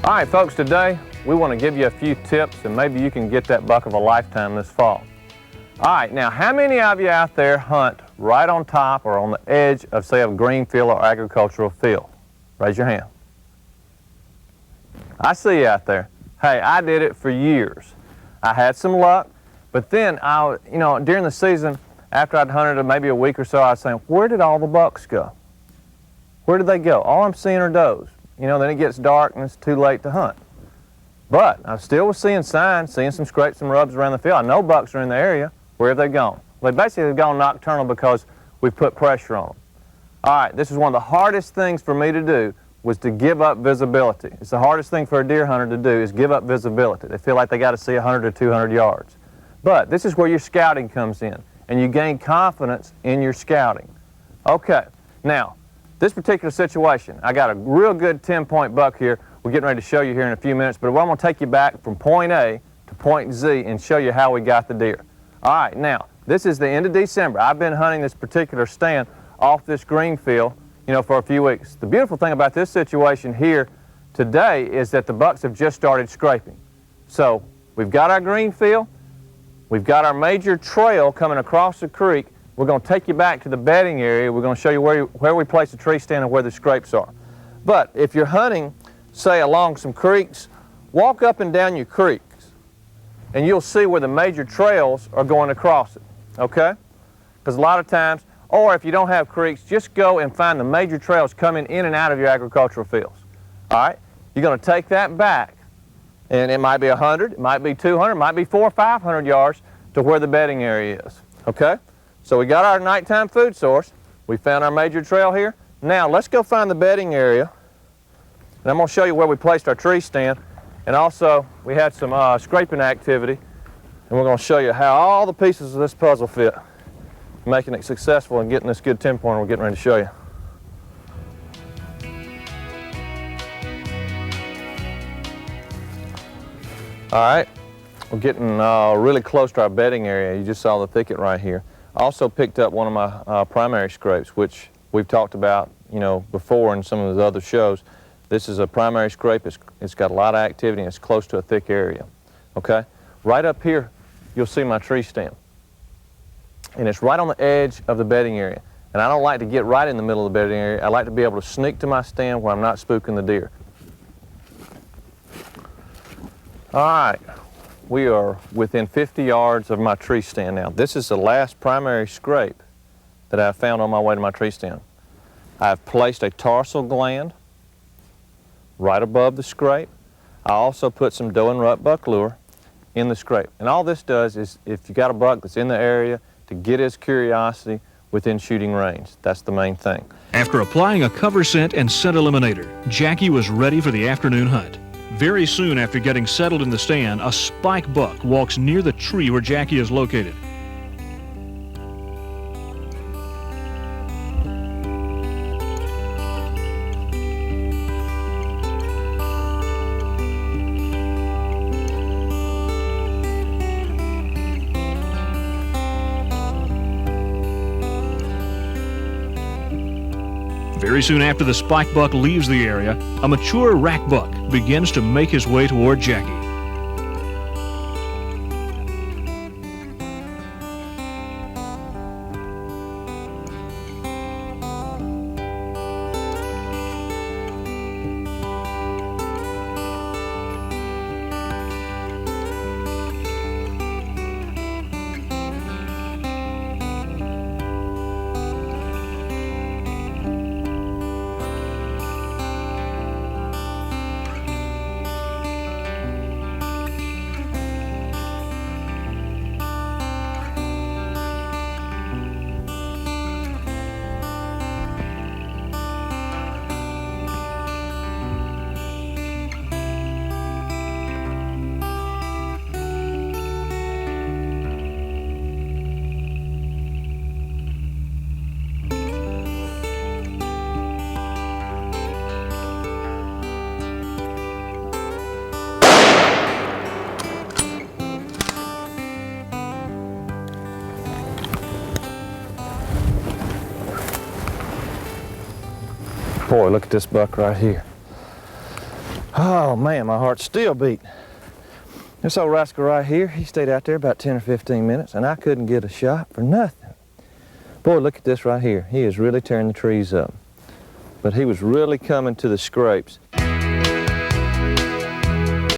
All right, folks, today we want to give you a few tips and maybe you can get that buck of a lifetime this fall. All right, now how many of you out there hunt right on top or on the edge of, say, a green field or agricultural field? Raise your hand. I see you out there. Hey, I did it for years. I had some luck, but then during the season, after I'd hunted maybe a week or so, I was saying, where did all the bucks go? Where did they go? All I'm seeing are does. Then it gets dark and it's too late to hunt. But I still was seeing signs, seeing some scrapes and rubs around the field. I know bucks are in the area. Where have they gone? Well, they basically have gone nocturnal because we put pressure on them. All right, this is one of the hardest things for me to do was to give up visibility. It's the hardest thing for a deer hunter to do is give up visibility. They feel like they got to see 100 to 200 yards. But this is where your scouting comes in, and you gain confidence in your scouting. Okay, now, this particular situation, I got a real good 10-point buck here. We're getting ready to show you here in a few minutes, but I'm going to take you back from point A to point Z and show you how we got the deer. All right, now, this is the end of December. I've been hunting this particular stand off this green field, for a few weeks. The beautiful thing about this situation here today is that the bucks have just started scraping. So we've got our green field, we've got our major trail coming across the creek. We're going to take you back to the bedding area. We're going to show you where we place the tree stand and where the scrapes are. But if you're hunting, say, along some creeks, walk up and down your creeks, and you'll see where the major trails are going across it, okay? Because a lot of times, or if you don't have creeks, just go and find the major trails coming in and out of your agricultural fields, all right? You're going to take that back, and it might be 100, it might be 200, it might be 400 or 500 yards to where the bedding area is, okay? So we got our nighttime food source. We found our major trail here. Now let's go find the bedding area. And I'm going to show you where we placed our tree stand. And also we had some scraping activity. And we're going to show you how all the pieces of this puzzle fit, making it successful and getting this good 10-pointer we're getting ready to show you. All right, we're getting really close to our bedding area. You just saw the thicket right here. I also picked up one of my primary scrapes, which we've talked about, before in some of the other shows. This is a primary scrape. It's got a lot of activity and it's close to a thick area, okay? Right up here, you'll see my tree stand. And it's right on the edge of the bedding area. And I don't like to get right in the middle of the bedding area. I like to be able to sneak to my stand where I'm not spooking the deer. All right. We are within 50 yards of my tree stand now. This is the last primary scrape that I found on my way to my tree stand. I've placed a tarsal gland right above the scrape. I also put some doe and rut buck lure in the scrape. And all this does is, if you got a buck that's in the area, to get his curiosity within shooting range. That's the main thing. After applying a cover scent and scent eliminator, Jackie was ready for the afternoon hunt. Very soon after getting settled in the stand, a spike buck walks near the tree where Jackie is located. Very soon after the spike buck leaves the area, a mature rack buck begins to make his way toward Jackie. Boy, look at this buck right here. Oh man, my heart's still beating. This old rascal right here, he stayed out there about 10 or 15 minutes and I couldn't get a shot for nothing. Boy, look at this right here. He is really tearing the trees up. But he was really coming to the scrapes.